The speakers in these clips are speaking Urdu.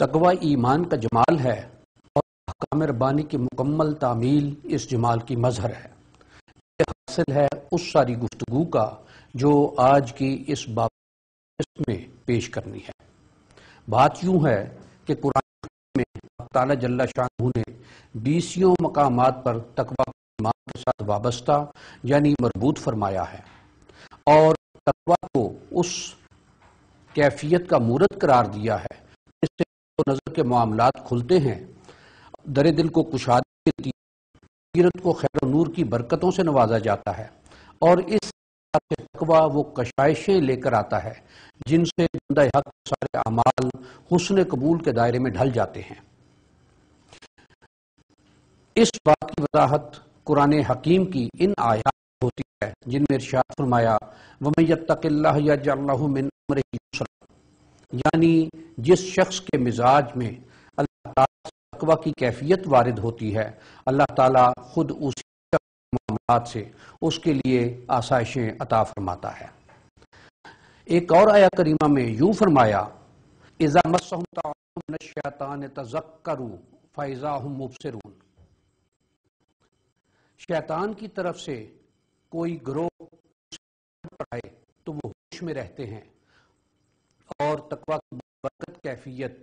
تقوی ایمان کا جمال ہے اور احکام ربانی کی مکمل تعمیل اس جمال کی مظہر ہے۔ یہ حاصل ہے اس ساری گفتگو کا جو آج کی اس باب میں پیش کرنی ہے۔ بات یوں ہے کہ قرآن میں اللہ تعالیٰ جل شانہ نے 20 مقامات پر تقوی کو ایمان کے ساتھ وابستہ یعنی مربوط فرمایا ہے، اور تقوی کو اس کیفیت کا مورد قرار دیا ہے جس سے نظر کے معاملات کھلتے ہیں، در دل کو کشادگی ملتی ہے، سیرت کو خیر و نور کی برکتوں سے نوازا جاتا ہے، اور اس تقوی وہ کشائشیں لے کر آتا ہے جن سے بندہ حق کے سارے اعمال حسن قبول کے دائرے میں ڈھل جاتے ہیں۔ اس بات کی وضاحت قرآن حکیم کی ان آیات میں ہوتی ہے جن میں ارشاد فرمایا وَمَن يَتَّقِ اللَّهَ يَجْعَل لَّهُ مِنْ أَمْرِهِ يُسْرًا، یعنی جس شخص کے مزاج میں اللہ تعالیٰ سے تقوی کی کیفیت وارد ہوتی ہے، اللہ تعالیٰ خود اسی معاملات سے اس کے لیے آسائشیں عطا فرماتا ہے۔ ایک اور آیہ کریمہ میں یوں فرمایا اِذَا مَسَّهُمْ طَاعُونٌ مِنَ الشَّيْطَانِ تَذَكَّرُوا فَإِذَا هُمْ مُبْصِرُونَ، شیطان کی طرف سے کوئی گروہ پر آئے تو وہ ہوش میں رہتے ہیں، اور تقوی کی برکت کیفیت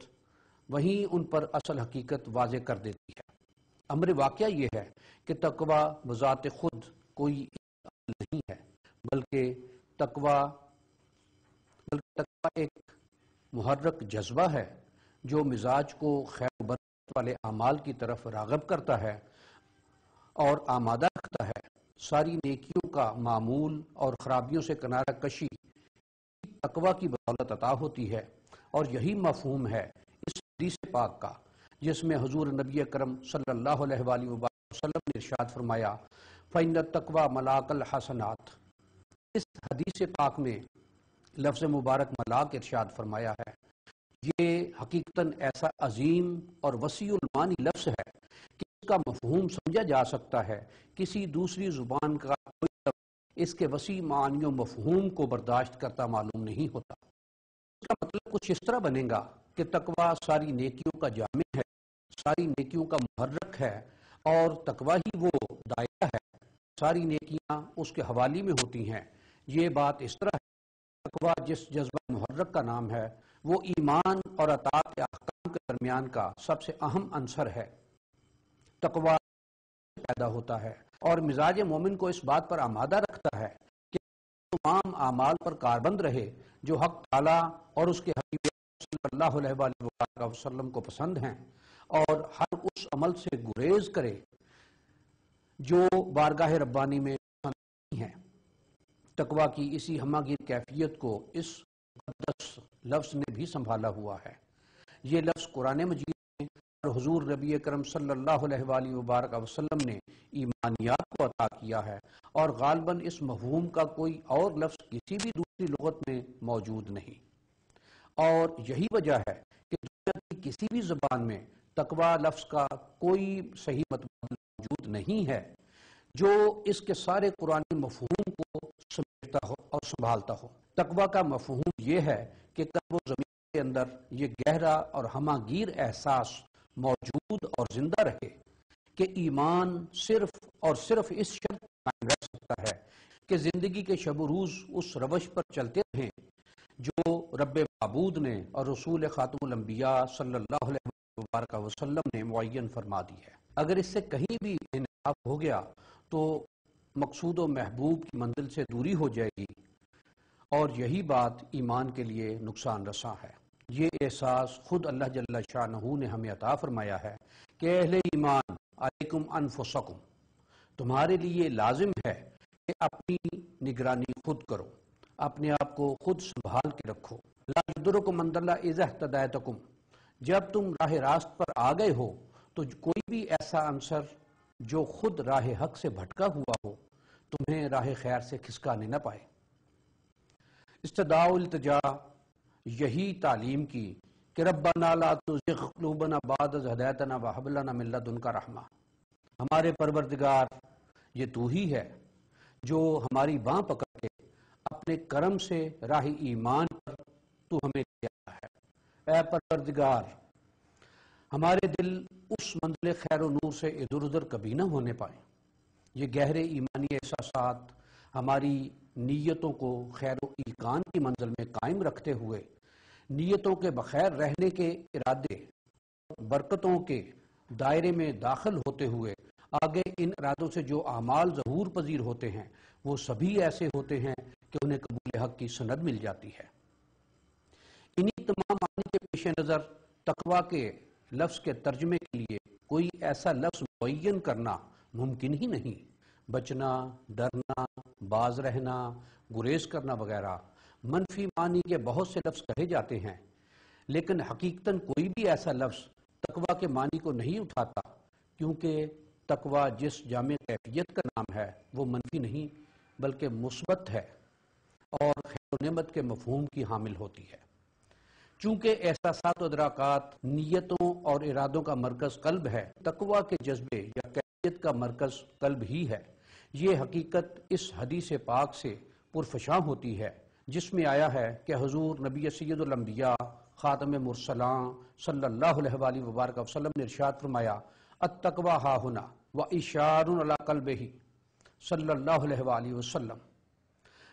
وہیں ان پر اصل حقیقت واضح کر دیتی ہے۔ امر واقعہ یہ ہے کہ تقوی بذات خود کوئی عمل نہیں ہے، بلکہ تقوی ایک محرک جذبہ ہے جو مزاج کو خیر و برکت والے اعمال کی طرف راغب کرتا ہے اور آمادہ رکھتا ہے۔ ساری نیکیوں کا معمول اور خرابیوں سے کنارہ کشی تقوی کی بدولت عطا ہوتی ہے، اور یہی مفہوم ہے اس حدیث پاک کا جس میں حضور نبی اکرم صلی اللہ علیہ وآلہ وسلم نے ارشاد فرمایا فَإِنَّ التَّقْوَى مَلَاقَ الْحَسَنَاتِ۔ اس حدیث پاک میں لفظ مبارک ملاک ارشاد فرمایا ہے، یہ حقیقتاً ایسا عظیم اور وسیع المعانی لفظ ہے کہ اس کا مفہوم سمجھا جا سکتا ہے، کسی دوسری زبان کا کوئی لفظ اس کے وسیع معانی و مفہوم کو برداشت کرتا معلوم نہیں ہوتا۔ اس کا مطلب کچھ اس طرح بنے گا کہ تقوی ساری نیکیوں کا جامع ہے، ساری نیکیوں کا محرک ہے، اور تقوی ہی وہ دائرہ ہے، ساری نیکیاں اس کے حوالی میں ہوتی ہیں۔ یہ بات اس طرح ہے، تقوی جس جذبہ محرک کا نام ہے وہ ایمان اور اطاعت احکام کے درمیان کا سب سے اہم عنصر ہے۔ تقوی پیدا ہوتا ہے اور مزاج مومن کو اس بات پر آمادہ رکھتا ہے کہ تمام اعمال پر کاربند رہے جو حق تعالیٰ اور اس کے حبیب صلی اللہ علیہ وآلہ وسلم کو پسند ہیں، اور ہر اس عمل سے گریز کرے جو بارگاہ ربانی میں پسند نہیں ہے۔ تقوی کی اسی ہماگیر کیفیت کو اس مقدس لفظ نے بھی سنبھالا ہوا ہے۔ یہ لفظ قرآن مجید میں اور حضور نبی اکرم صلی اللہ علیہ وآلہ وسلم نے ایمانیات کو عطا کیا ہے، اور غالباً اس مفہوم کا کوئی اور لفظ کسی بھی دوسری لغت میں موجود نہیں، اور یہی وجہ ہے کہ دنیا کی کسی بھی زبان میں تقوی لفظ کا کوئی صحیح متبادل موجود نہیں ہے جو اس کے سارے قرآنی مفہوم کو سمیٹتا ہو اور سنبھالتا ہو۔ تقوی کا مفہوم یہ ہے کہ قلب و ضمیر کے اندر یہ گہرا اور ہماگیر احساس موجود اور زندہ رہے کہ ایمان صرف اور صرف اس شرط پر قائم رہ سکتا ہے کہ زندگی کے شب و روز اس روش پر چلتے رہیں جو رب معبود نے اور رسول خاتم الانبیاء صلی اللہ علیہ وسلم نے معین فرما دی ہے۔ اگر اس سے کہیں بھی انحراف ہو گیا تو مقصود و محبوب کی منزل سے دوری ہو جائے گی، اور یہی بات ایمان کے لیے نقصان رساں ہے۔ یہ احساس خود اللہ جل شانہ نے ہمیں عطا فرمایا ہے کہ اہل ایمان علیکم انفسکم، تمہارے لیے لازم ہے کہ اپنی نگرانی خود کرو، اپنے آپ کو خود سنبھال کے رکھو۔ لا یضرکم من ضل اذا اہتدیتم، جب تم راہ راست پر آ گئے ہو تو کوئی بھی ایسا عنصر جو خود راہ حق سے بھٹکا ہوا ہو تمہیں راہ خیر سے کھسکانے نہ پائے۔ استدعاء التجا یہی تعلیم کی کہ ربنا لا تزغ قلوبنا بعد اذ ہدیتنا وہب لنا من لدنک رحمہ، ہمارے پروردگار یہ تو ہی ہے جو ہماری باں پکڑ کے اپنے کرم سے راہ ایمان پر تو ہمیں لے آیا ہے۔ اے پروردگار، ہمارے دل اس منزل خیر و نور سے ادھر ادھر کبھی نہ ہونے پائیں۔ یہ گہرے ایمانی احساسات ہماری نیتوں کو خیر و ایقان کی منزل میں قائم رکھتے ہوئے نیتوں کے بخیر رہنے کے ارادے برکتوں کے دائرے میں داخل ہوتے ہوئے آگے ان ارادوں سے جو اعمال ظہور پذیر ہوتے ہیں وہ سبھی ایسے ہوتے ہیں کہ انہیں قبول حق کی سند مل جاتی ہے۔ انہی تمام معنی کے پیش نظر تقویٰ کے لفظ کے ترجمے کے لیے کوئی ایسا لفظ معین کرنا ممکن ہی نہیں۔ بچنا، ڈرنا، باز رہنا، گریز کرنا وغیرہ منفی معنی کے بہت سے لفظ کہے جاتے ہیں، لیکن حقیقتاً کوئی بھی ایسا لفظ تقویٰ کے معنی کو نہیں اٹھاتا، کیونکہ تقویٰ جس جامع کیفیت کا نام ہے وہ منفی نہیں بلکہ مثبت ہے اور خیر و نعمت کے مفہوم کی حامل ہوتی ہے۔ چونکہ احساسات و ادراکات نیتوں اور ارادوں کا مرکز قلب ہے، تقویٰ کے جذبے یا کیفیت کا مرکز قلب ہی ہے۔ یہ حقیقت اس حدیث پاک سے پرفشاں ہوتی ہے جس میں آیا ہے کہ حضور نبی سید الانبیاء خاتم مرسلان صلی اللہ علیہ وآلہ وبارک وسلم نے ارشاد فرمایا التقویٰ ہا ہنا واشار علی قلبہ صلی اللہ علیہ وآلہ وسلم،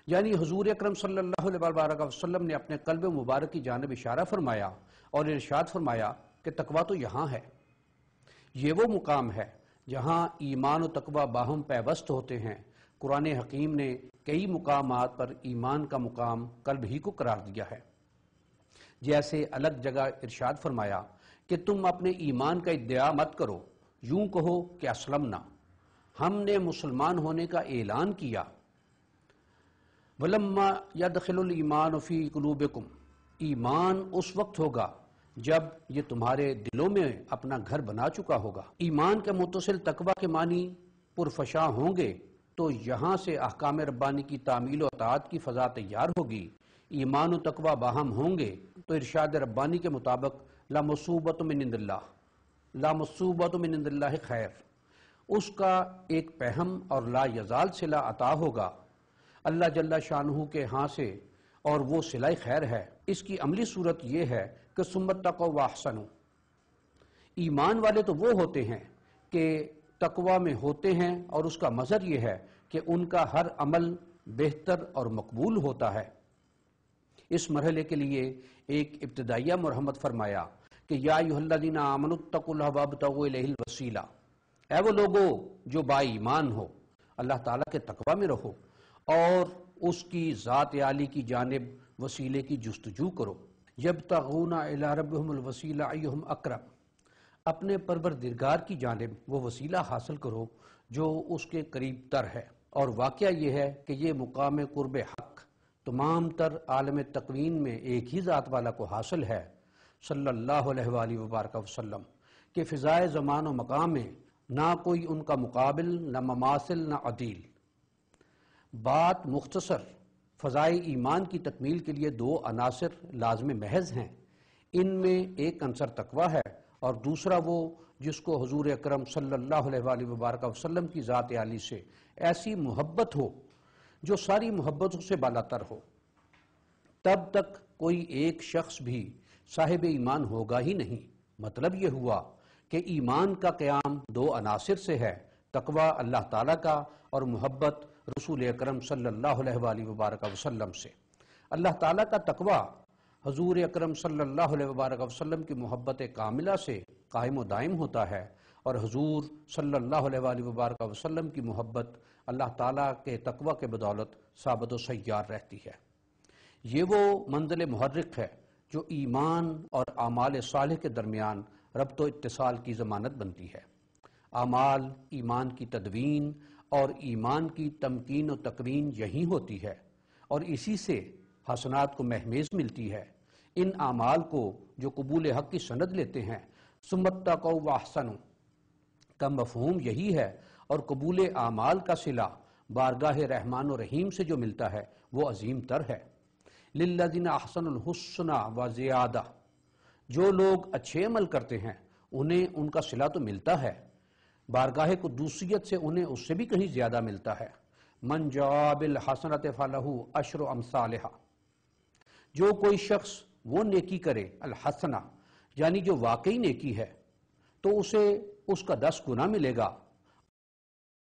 یعنی حضور اکرم صلی اللہ علیہ وآلہ وسلم نے اپنے قلب مبارک کی جانب اشارہ فرمایا اور ارشاد فرمایا کہ تقویٰ تو یہاں ہے۔ یہ وہ مقام ہے جہاں ایمان و تقویٰ باہم پیوست ہوتے ہیں۔ قرآن حکیم نے کئی مقامات پر ایمان کا مقام قلب ہی کو قرار دیا ہے، جیسے الگ جگہ ارشاد فرمایا کہ تم اپنے ایمان کا ادعا مت کرو، یوں کہو کہ اسلمنا، ہم نے مسلمان ہونے کا اعلان کیا۔ وَلَمَّا يَدْخِلُ الْإِيمَانُ فِي قُلُوبِكُمْ، ایمان اس وقت ہوگا جب یہ تمہارے دلوں میں اپنا گھر بنا چکا ہوگا۔ ایمان کے متصل تقویٰ کے معنی پرفشاں ہوں گے تو یہاں سے احکام ربانی کی تعمیل و اطاعت کی فضا تیار ہوگی۔ ایمان و تقویٰ باہم ہوں گے تو ارشاد ربانی کے مطابق لا مصوبۃ من عند اللہ، لا مصوبۃ من عند اللہ خیر، اس کا ایک پہم اور لا یزال صلہ عطا ہوگا اللہ جل شانہ کے ہاں سے، اور وہ صلہ خیر ہے۔ اس کی عملی صورت یہ ہے کہ ثم اتقوا واحسنوا، ایمان والے تو وہ ہوتے ہیں کہ تقویٰ میں ہوتے ہیں اور اس کا مظہر یہ ہے کہ ان کا ہر عمل بہتر اور مقبول ہوتا ہے۔ اس مرحلے کے لیے ایک ابتدائیہ مرحمت فرمایا کہ یا ایھا الذین آمنوا اتقوا اللہ وابتغوا الیہ الوسیلہ، اے وہ لوگو جو با ایمان ہو، اللہ تعالیٰ کے تقویٰ میں رہو اور اس کی ذات عالی کی جانب وسیلے کی جستجو کرو۔ یبتغون الی ربہم الوسیلہ ایہم اقرب، اپنے پروردگار کی جانب وہ وسیلہ حاصل کرو جو اس کے قریب تر ہے۔ اور واقعہ یہ ہے کہ یہ مقام قرب حق تمام تر عالم تکوین میں ایک ہی ذات والا کو حاصل ہے صلی اللہ علیہ وآلہ وبارک وسلم، کہ فضائے زمان و مقام میں نہ کوئی ان کا مقابل، نہ مماثل، نہ عدیل۔ بات مختصر، فضائے ایمان کی تکمیل کے لیے دو عناصر لازم محض ہیں، ان میں ایک عنصر تقویٰ ہے اور دوسرا وہ جس کو حضور اکرم صلی اللہ علیہ وآلہ وبارک وسلم کی ذات عالی سے ایسی محبت ہو جو ساری محبتوں سے بالاتر ہو۔ تب تک کوئی ایک شخص بھی صاحب ایمان ہوگا ہی نہیں۔ مطلب یہ ہوا کہ ایمان کا قیام دو عناصر سے ہے، تقویٰ اللہ تعالیٰ کا اور محبت رسول اکرم صلی اللہ علیہ وآلہ وبارک وسلم سے۔ اللہ تعالیٰ کا تقویٰ حضور اکرم صلی اللہ علیہ وبارک وسلم کی محبت کاملہ سے قائم و دائم ہوتا ہے، اور حضور صلی اللہ علیہ وآلہ وبارک وسلم کی محبت اللہ تعالیٰ کے تقویٰ کے بدولت ثابت و سیار رہتی ہے۔ یہ وہ منزل محرک ہے جو ایمان اور اعمال صالح کے درمیان ربط و اتصال کی ضمانت بنتی ہے۔ اعمال ایمان کی تدوین اور ایمان کی تمکین و تکوین یہی ہوتی ہے، اور اسی سے حسنات کو مہمیز ملتی ہے۔ ان اعمال کو جو قبول حق کی سند لیتے ہیں، ثم اتقوا واحسنوا کا مفہوم یہی ہے، اور قبول اعمال کا صلہ بارگاہ رحمان و رحیم سے جو ملتا ہے وہ عظیم تر ہے۔ للذین احسنوا الحسنی وزیادہ، جو لوگ اچھے عمل کرتے ہیں انہیں ان کا صلہ تو ملتا ہے، بارگاہ قدوسیت سے انہیں اس سے بھی کہیں زیادہ ملتا ہے۔ من جاء بالحسنۃ فلہ عشر امثالھا، جو کوئی شخص وہ نیکی کرے الحسنہ، یعنی جو واقعی نیکی ہے، تو اسے اس کا 10 گنا ملے گا،